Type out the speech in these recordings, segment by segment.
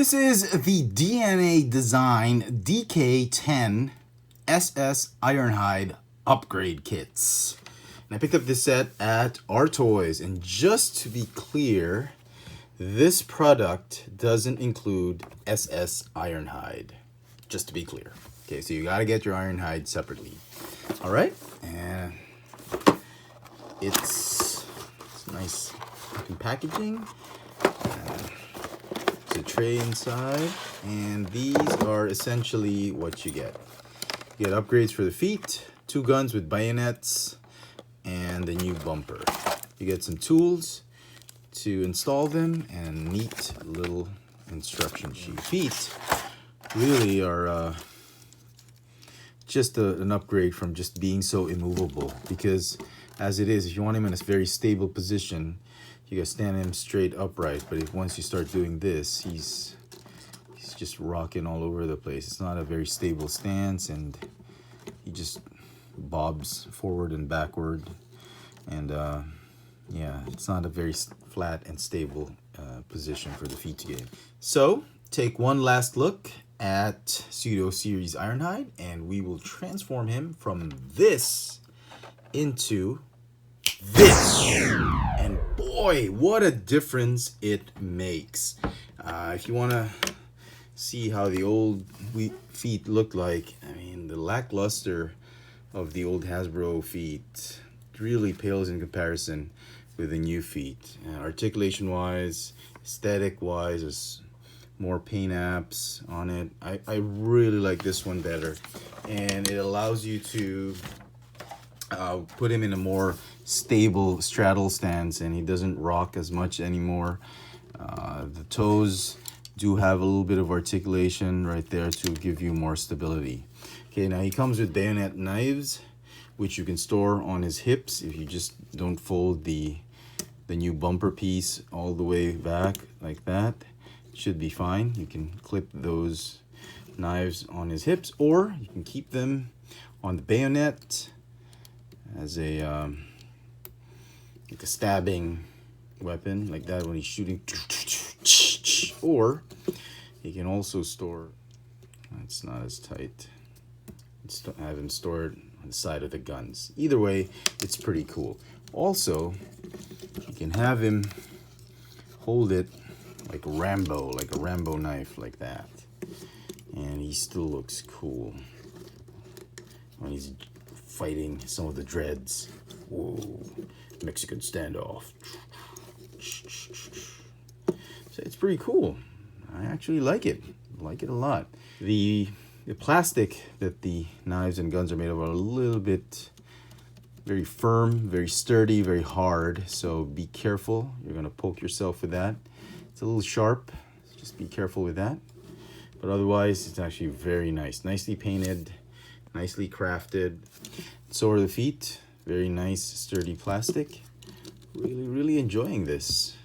This is the DNA Design DK-10 SS Ironhide upgrade kits. And I picked up this set at Our Toys. And just to be clear, this product doesn't include SS Ironhide. Just to be clear. Okay, so you gotta get your Ironhide separately. All right, and it's nice looking packaging. There's a tray inside, and these are essentially what you get. You get upgrades for the feet, 2 guns with bayonets, and a new bumper. You get some tools to install them, and a neat little instruction sheet. Feet really are just an upgrade from just being so immovable, because as it is, if you want him in a very stable position, you gotta stand him straight upright. But if once you start doing this, he's just rocking all over the place. It's not a very stable stance, and he just bobs forward and backward, and yeah, it's not a very flat and stable position for the feet to get in. So take one last look at Pseudo Series Ironhide, and we will transform him from this into this. And boy, what a difference it makes. If you want to see how the old feet looked like, I mean, the lackluster of the old Hasbro feet really pales in comparison with the new feet. Articulation wise, aesthetic wise, there's more paint apps on it. I really like this one better, and it allows you to put him in a more stable straddle stance, and he doesn't rock as much anymore. The toes do have a little bit of articulation right there to give you more stability. Okay, now he comes with bayonet knives, which you can store on his hips if you just don't fold the new bumper piece all the way back like that. It should be fine. You can clip those knives on his hips, or you can keep them on the bayonet as a like a stabbing weapon, like that when he's shooting. Or you can also store, it's not as tight, have him stored on the side of the guns. Either way, it's pretty cool. Also, you can have him hold it like Rambo, like a Rambo knife, like that, and he still looks cool when he's fighting some of the dreads. Whoa, Mexican standoff. So it's pretty cool. I actually like it. I like it a lot. The plastic that the knives and guns are made of are a little bit very firm, very sturdy, very hard. So be careful. You're gonna poke yourself with that. It's a little sharp. Just be careful with that. But otherwise, it's actually very nice. Nicely painted, nicely crafted. So are the feet. Very nice, sturdy plastic. Really enjoying this.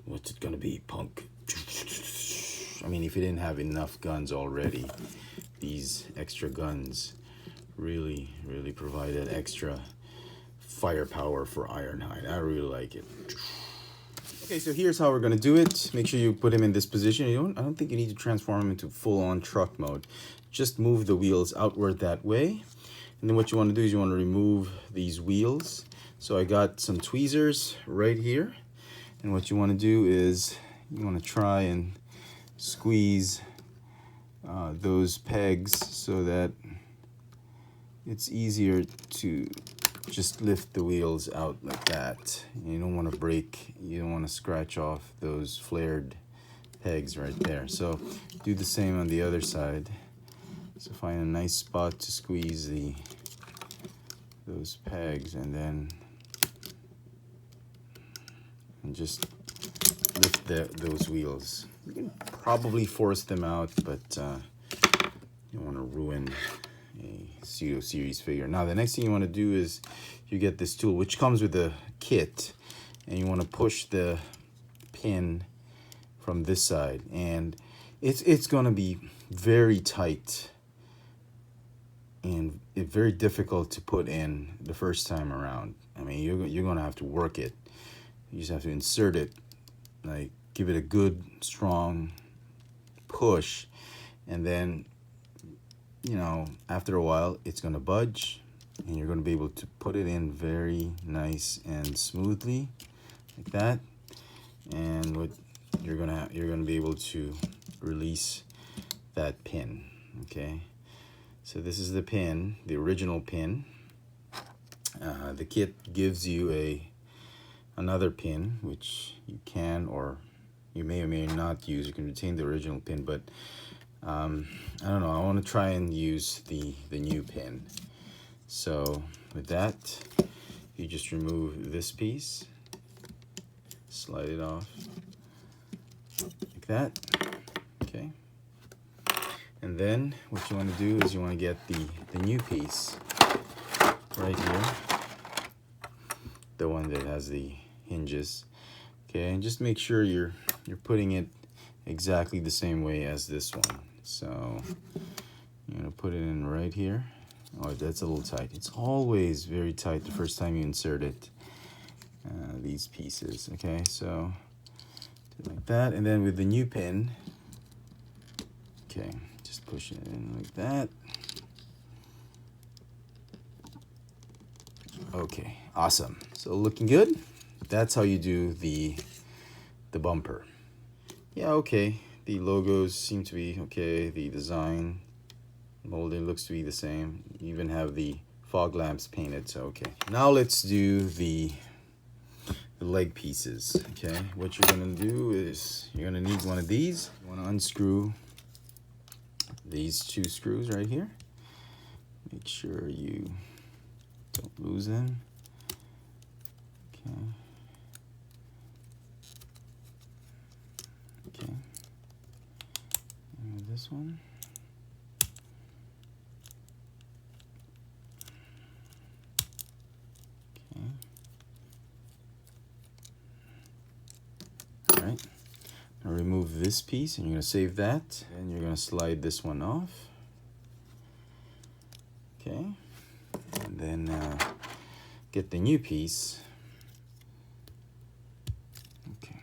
What's it gonna be, punk? I mean, if you didn't have enough guns already, these extra guns really provided extra firepower for Ironhide. I really like it. Okay, so here's how we're gonna do it. Make sure you put him in this position. I don't think you need to transform him into full-on truck mode. Just move the wheels outward that way. And then what you want to do is you want to remove these wheels. So I got some tweezers right here. And what you want to do is you want to try and squeeze those pegs so that it's easier to just lift the wheels out like that. You don't want to break, you don't want to scratch off those flared pegs right there. So do the same on the other side. So find a nice spot to squeeze those pegs, and then just lift those wheels. You can probably force them out, but you don't want to ruin a Pseudo Series figure. Now the next thing you want to do is you get this tool, which comes with the kit, and you want to push the pin from this side, and it's going to be very tight and it's very difficult to put in the first time around. I mean, you're going to have to work it. You just have to insert it like give it a good strong push, and then, you know, after a while it's going to budge, and you're going to be able to put it in very nice and smoothly like that. And what you're going to be able to release that pin. Okay, so this is the pin, the original pin. The kit gives you another pin which you can, or you may or may not use. You can retain the original pin, but I don't know, I want to try and use the new pin. So with that, you just remove this piece, slide it off like that. Okay, and then what you want to do is you want to get the new piece right here, the one that has the hinges. Okay, and just make sure you're putting it exactly the same way as this one. So you're gonna put it in right here. Oh, that's a little tight. It's always very tight the first time you insert it, these pieces. Okay, so do it like that, and then with the new pin, okay, just push it in like that. Okay, awesome. So looking good. That's how you do the bumper. Yeah, okay. The logos seem to be okay. The design molding looks to be the same. You even have the fog lamps painted, so okay. Now let's do the leg pieces. Okay, what you're gonna do is you're gonna need one of these. You wanna unscrew these two screws right here. Make sure you don't lose them. Okay. Okay. And this one. Okay. All right. Now remove this piece, and you're gonna save that, and you're gonna slide this one off. Okay. And then get the new piece. Okay.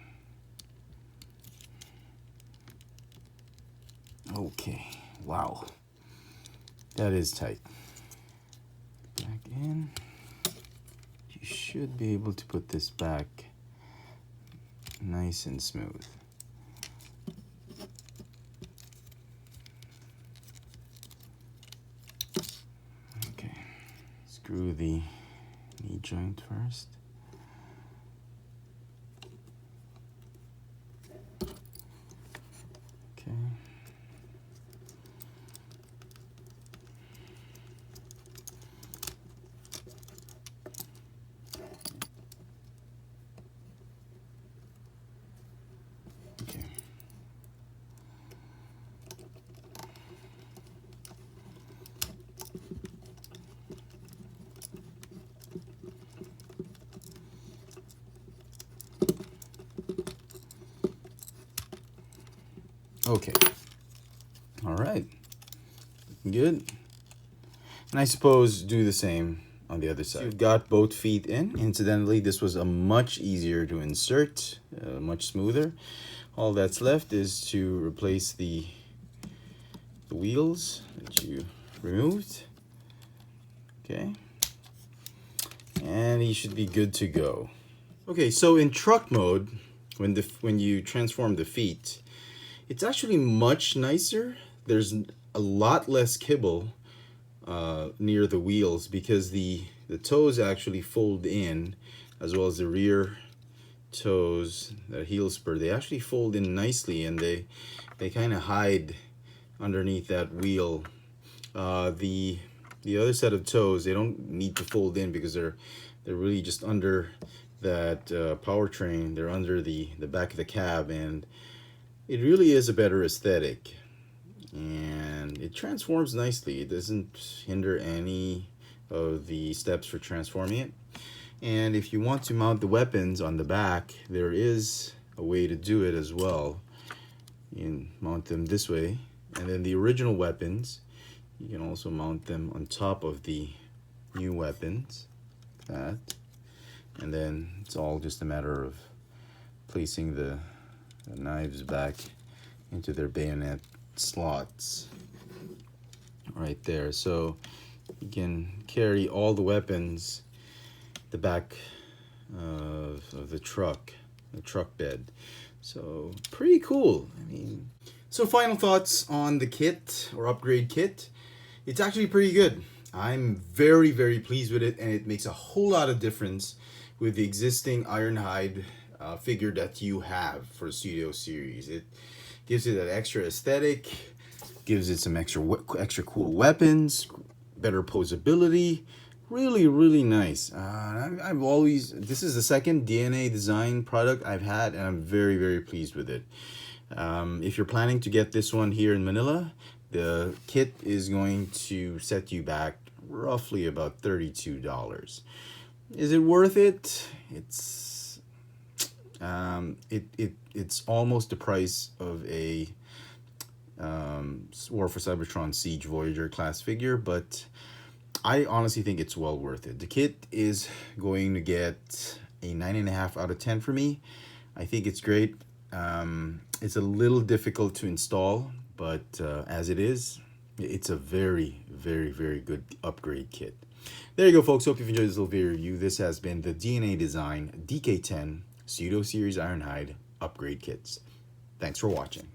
Okay. Wow. That is tight. Back in. You should be able to put this back nice and smooth. Okay. Screw the knee joint first. Okay. Okay. Okay. All right. Good. And I suppose do the same on the other side. So you've got both feet in. Incidentally, this was a much easier to insert, much smoother. All that's left is to replace the wheels that you removed. Okay. And you should be good to go. Okay, so in truck mode, when you transform the feet, it's actually much nicer. There's a lot less kibble near the wheels because the toes actually fold in, as well as the rear toes, the heel spur. They actually fold in nicely, and they kind of hide underneath that wheel. The other set of toes, they don't need to fold in because they're really just under that powertrain. They're under the back of the cab, and it really is a better aesthetic, and it transforms nicely. It doesn't hinder any of the steps for transforming it. And if you want to mount the weapons on the back, there is a way to do it as well. You can mount them this way, and then the original weapons, you can also mount them on top of the new weapons, like that. And then it's all just a matter of placing the the knives back into their bayonet slots right there. So you can carry all the weapons the back of the truck bed. So pretty cool. I mean, so final thoughts on the kit or upgrade kit. It's actually pretty good. I'm very, very pleased with it, and it makes a whole lot of difference with the existing Ironhide figure that you have for Studio Series. It gives it that extra aesthetic, gives it some extra cool weapons, better posability. Really, really nice. I've always, this is the second DNA design product I've had, and I'm very, very pleased with it. If you're planning to get this one here in Manila, the kit is going to set you back roughly about $32. Is it worth it? It's it's almost the price of a War for Cybertron Siege Voyager class figure, but I honestly think it's well worth it. The kit is going to get a 9.5 out of 10 for me. I think it's great. It's a little difficult to install, but as it is, it's a very, very, very good upgrade kit. There you go, folks. Hope you've enjoyed this little video review. This has been the DNA Design DK-10 Pseudo Series Ironhide upgrade kits. Thanks for watching.